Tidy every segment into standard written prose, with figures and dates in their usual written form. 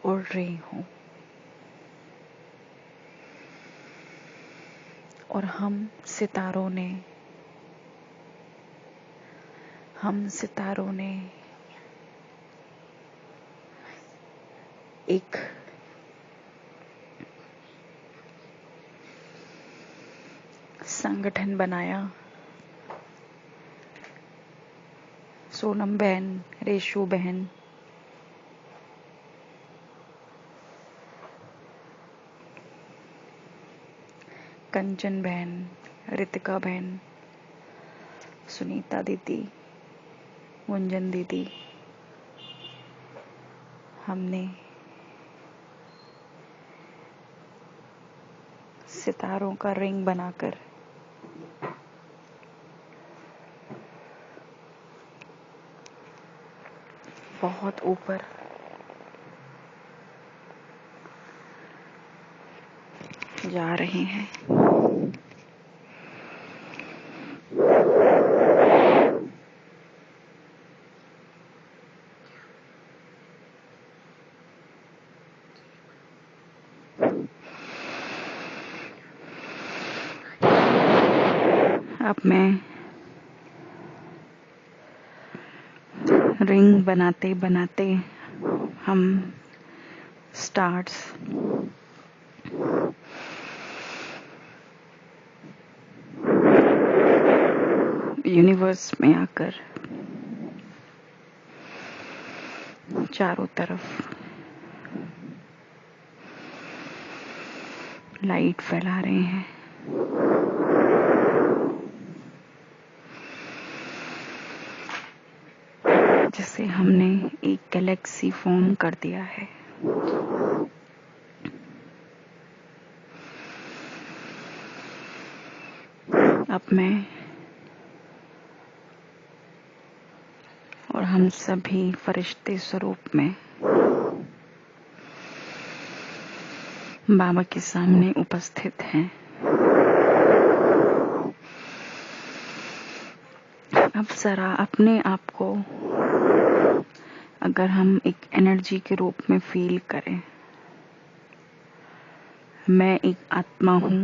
उड़ रही हूँ और हम सितारों ने एक संगठन बनाया। सोनम बहन, रेशु बहन, कंचन बहन, रितिका बहन, सुनीता दीदी, गुंजन दीदी, हमने सितारों का रिंग बनाकर बहुत ऊपर जा रहे हैं। अब मैं रिंग बनाते बनाते हम स्टार्स यूनिवर्स में आकर चारों तरफ लाइट फैला रहे हैं। जिसे हमने एक गैलेक्सी फॉर्म कर दिया है। अब मैं और हम सभी फरिश्ते स्वरूप में बाबा के सामने उपस्थित हैं। अब जरा अपने आप को अगर हम एक एनर्जी के रूप में फील करें, मैं एक आत्मा हूँ,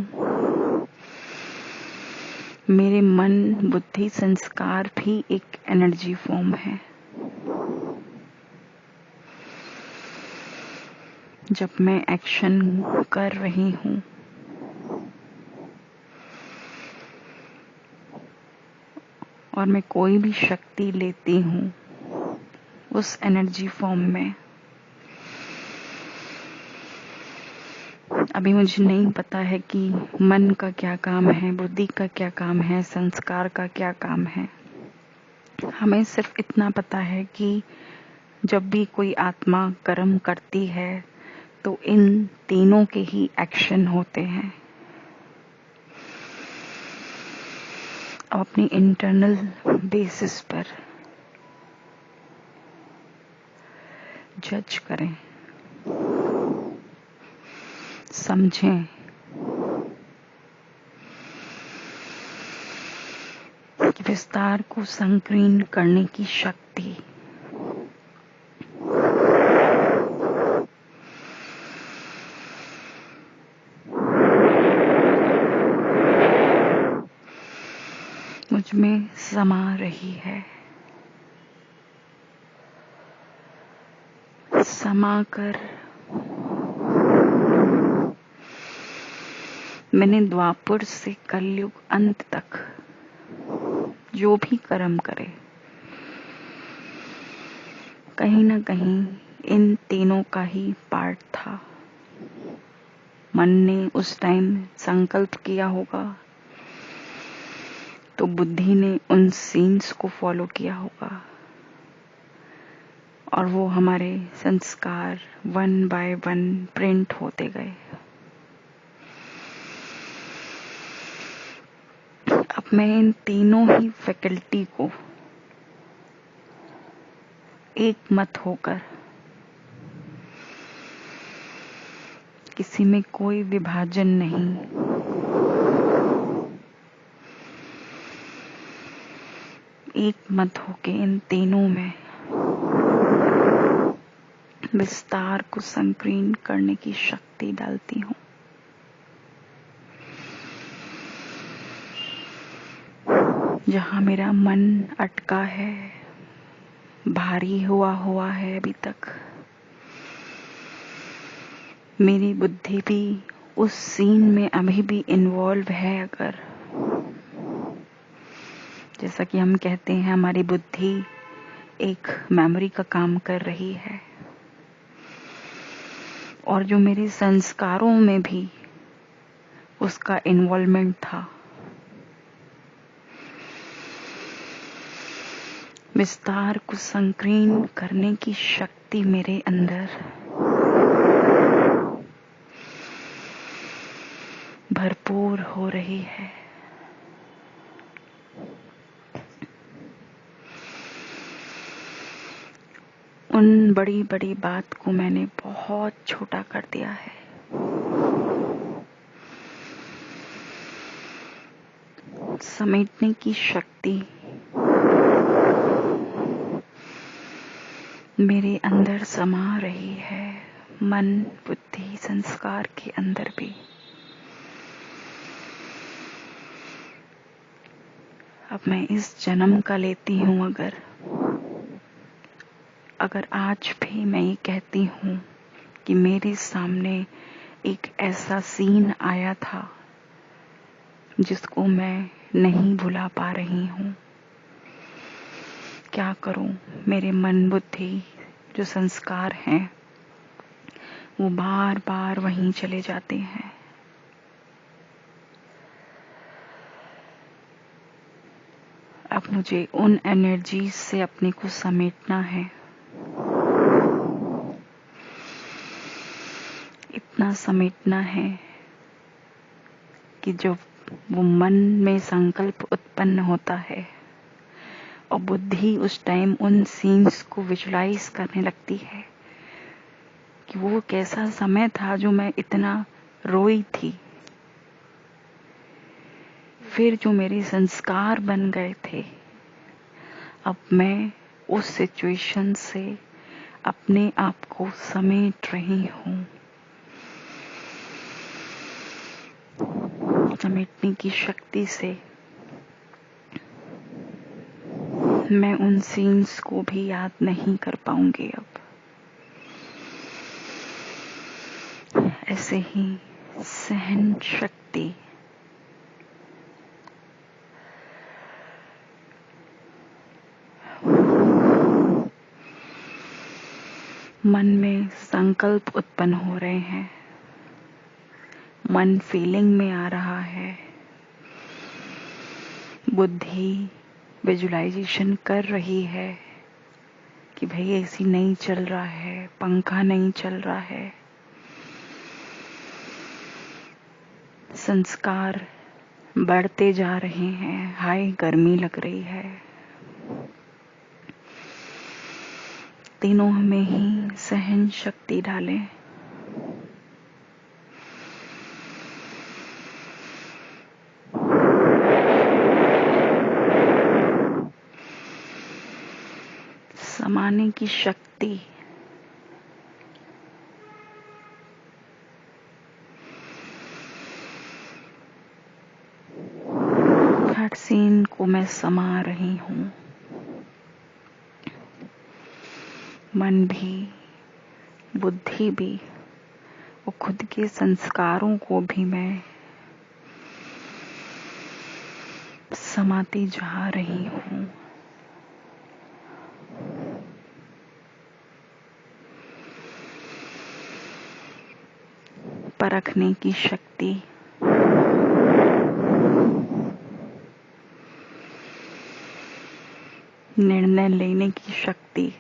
मेरे मन, बुद्धि, संस्कार भी एक एनर्जी फॉर्म है। जब मैं एक्शन कर रही हूँ और मैं कोई भी शक्ति लेती हूँ उस एनर्जी फॉर्म में, अभी मुझे नहीं पता है कि मन का क्या काम है, बुद्धि का क्या काम है, संस्कार का क्या काम है। हमें सिर्फ इतना पता है कि जब भी कोई आत्मा कर्म करती है तो इन तीनों के ही एक्शन होते हैं। अब अपनी इंटरनल बेसिस पर जज करें, समझें कि विस्तार को संकीर्ण करने की शक्ति मुझ में समा रही है। समा कर मैंने द्वापर से कलयुग अंत तक जो भी कर्म करे, कहीं ना कहीं इन तीनों का ही पार्ट था। मन ने उस टाइम संकल्प किया होगा तो बुद्धि ने उन सीन्स को फॉलो किया होगा और वो हमारे संस्कार वन बाय वन प्रिंट होते गए। अब मैं इन तीनों ही फैकल्टी को एक मत होकर, किसी में कोई विभाजन नहीं, एक मत होके इन तीनों में विस्तार को संकीर्ण करने की शक्ति डालती हूँ। जहाँ मेरा मन अटका है, भारी हुआ है अभी तक, मेरी बुद्धि भी उस सीन में अभी भी इन्वॉल्व है, अगर जैसा कि हम कहते हैं हमारी बुद्धि एक मेमोरी का काम कर रही है, और जो मेरे संस्कारों में भी उसका इन्वॉल्वमेंट था। विस्तार को संकीर्ण करने की शक्ति मेरे अंदर भरपूर हो रही है। उन बड़ी बड़ी बात को मैंने बहुत छोटा कर दिया है। समेटने की शक्ति मेरे अंदर समा रही है, मन, बुद्धि, संस्कार के अंदर भी। अब मैं इस जन्म का लेती हूँ, अगर आज भी मैं ये कहती हूँ कि मेरे सामने एक ऐसा सीन आया था जिसको मैं नहीं भुला पा रही हूँ, क्या करूँ? मेरे मन, बुद्धि, जो संस्कार हैं वो बार बार वहीं चले जाते हैं। अब मुझे उन एनर्जी से अपने को समेटना है। इतना समेटना है कि जब वो मन में संकल्प उत्पन्न होता है और बुद्धि उस टाइम उन सीन्स को विजुलाइज करने लगती है कि वो कैसा समय था जो मैं इतना रोई थी, फिर जो मेरे संस्कार बन गए थे, अब मैं उस सिचुएशन से अपने आप को समेट रही हूँ। समेटने की शक्ति से मैं उन सीन्स को भी याद नहीं कर पाऊंगी। अब ऐसे ही सहन शक्ति मन में संकल्प उत्पन्न हो रहे हैं, मन फीलिंग में आ रहा है, बुद्धि विजुलाइजेशन कर रही है कि भाई एसी नहीं चल रहा है, पंखा नहीं चल रहा है, संस्कार बढ़ते जा रहे हैं, हाय गर्मी लग रही है। तीनों में ही सहन शक्ति डालें। समाने की शक्ति हर सीन को मैं समा रही हूँ। मन भी, बुद्धि भी, और खुद के संस्कारों को भी मैं समाती जा रही हूँ। परखने की शक्ति निर्णय लेने की शक्ति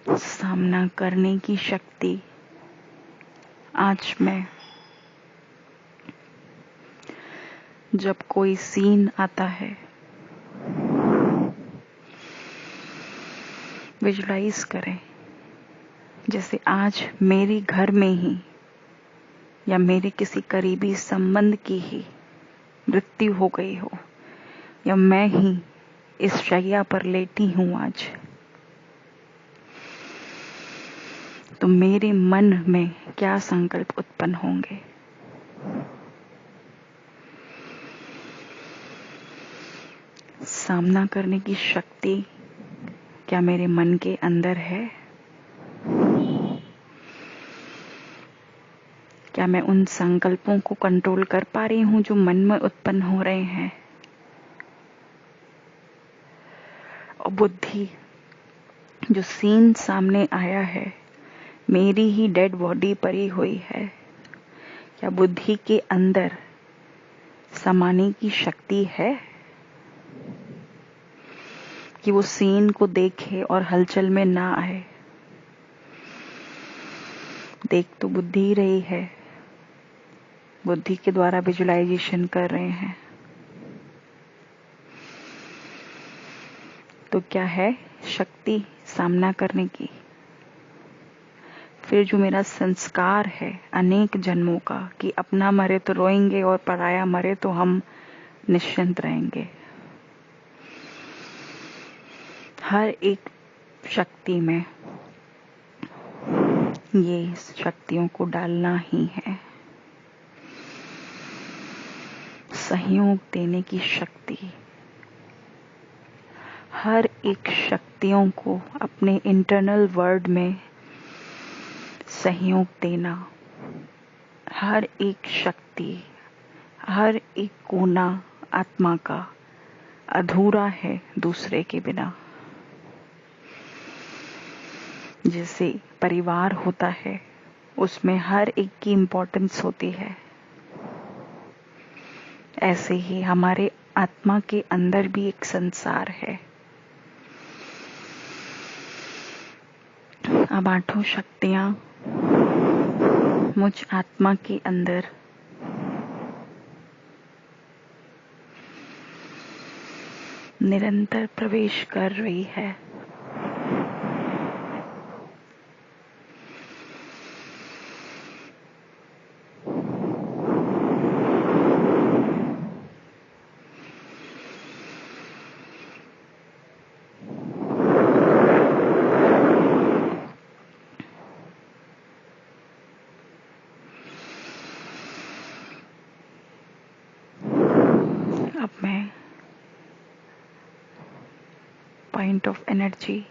सामना करने की शक्ति आज मैं जब कोई सीन आता है विजुलाइज करें, जैसे आज मेरे घर में ही या मेरे किसी करीबी संबंध की ही मृत्यु हो गई हो, या मैं ही इस शैया पर लेटी हूं आज, तो मेरे मन में क्या संकल्प उत्पन्न होंगे। सामना करने की शक्ति क्या मेरे मन के अंदर है? क्या मैं उन संकल्पों को कंट्रोल कर पा रही हूं जो मन में उत्पन्न हो रहे हैं? और बुद्धि, जो सीन सामने आया है, मेरी ही डेड बॉडी पड़ी हुई है, क्या बुद्धि के अंदर समाने की शक्ति है कि वो सीन को देखे और हलचल में ना आए? देख तो बुद्धि ही रही है, बुद्धि के द्वारा विजुअलाइजेशन कर रहे हैं। तो क्या है शक्ति सामना करने की? फिर जो मेरा संस्कार है अनेक जन्मों का कि अपना मरे तो रोएंगे और पराया मरे तो हम निश्चिंत रहेंगे, हर एक शक्ति में ये शक्तियों को डालना ही है। सहयोग देने की शक्ति, हर एक शक्तियों को अपने इंटरनल वर्ल्ड में सहयोग देना। हर एक शक्ति, हर एक कोना आत्मा का अधूरा है दूसरे के बिना। जैसे परिवार होता है, उसमें हर एक की इम्पोर्टेंस होती है, ऐसे ही हमारे आत्मा के अंदर भी एक संसार है। अब आठों शक्तियां मुझ आत्मा के अंदर निरंतर प्रवेश कर रही है। अब मैं पॉइंट ऑफ एनर्जी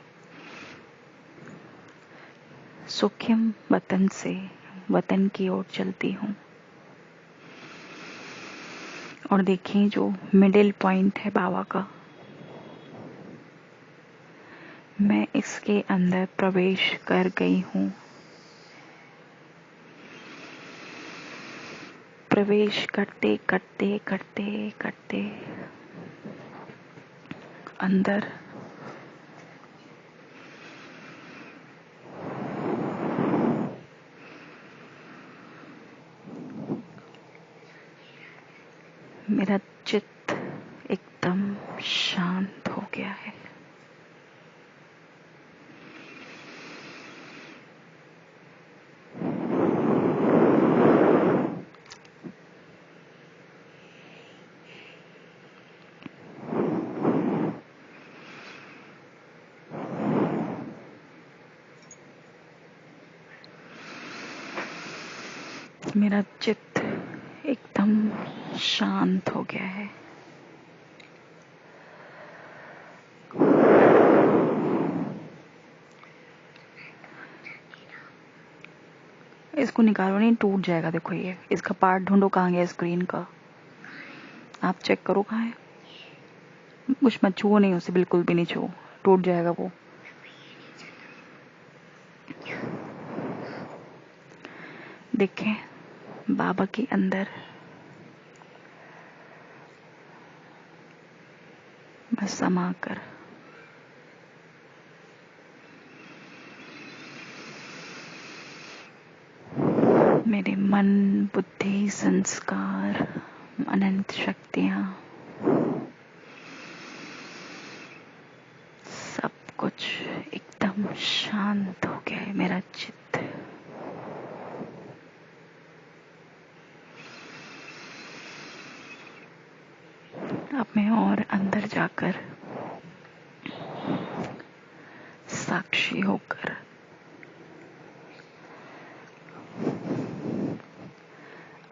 सूक्ष्म वतन से वतन की ओर चलती हूँ। और देखिए जो मिडिल पॉइंट है बाबा का, मैं इसके अंदर प्रवेश कर गई हूँ। प्रवेश करते करते करते करते अंदर मेरा चित्त एकदम शांत हो गया है। मेरा चित्त एकदम शांत हो गया है। इसको निकालो, नहीं टूट जाएगा। देखो ये इसका पार्ट ढूंढो, कहाँ गया स्क्रीन का, आप चेक करो कहाँ है। कुछ मत छुओ, नहीं उसे बिल्कुल भी नहीं छुओ, टूट जाएगा वो। देखें बाबा के अंदर मैं समा कर मेरे मन, बुद्धि, संस्कार, अनंत शक्तियां, सब कुछ एकदम शांत हो गया है। मेरा चित्त अब मैं और अंदर जाकर साक्षी होकर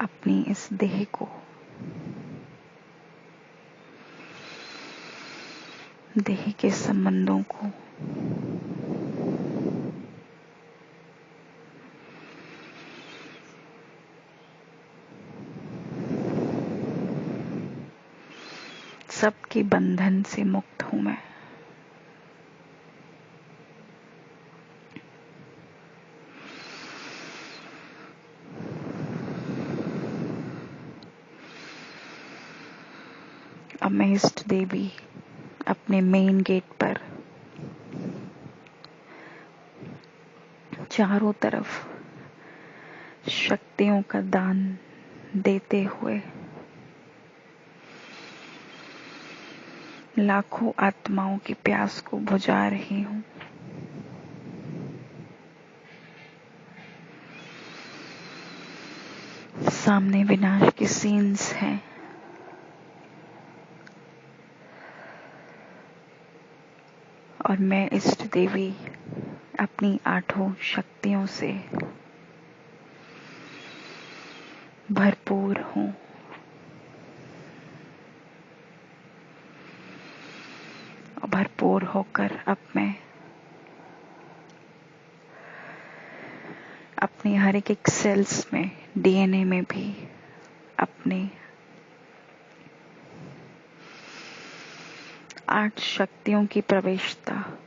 अपनी इस देह को, देह के संबंधों को सबके बंधन से मुक्त हूं मैं। अब मैं इष्ट देवी अपने मेन गेट पर चारों तरफ शक्तियों का दान देते हुए लाखों आत्माओं की प्यास को बुझा रही हूं। सामने विनाश की सीन्स हैं। और मैं इष्ट देवी अपनी 8 शक्तियों से भरपूर हूं। भरपूर होकर अब मैं अपनी हर एक सेल्स में, डीएनए में भी अपने 8 शक्तियों की प्रवेशता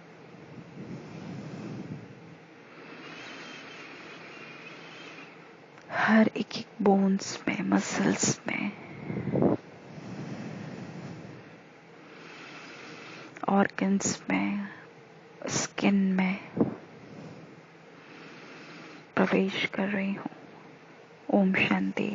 हर एक बोन्स में, मसल्स में, ऑर्गन्स में, स्किन में प्रवेश कर रही हूं। ओम शांति।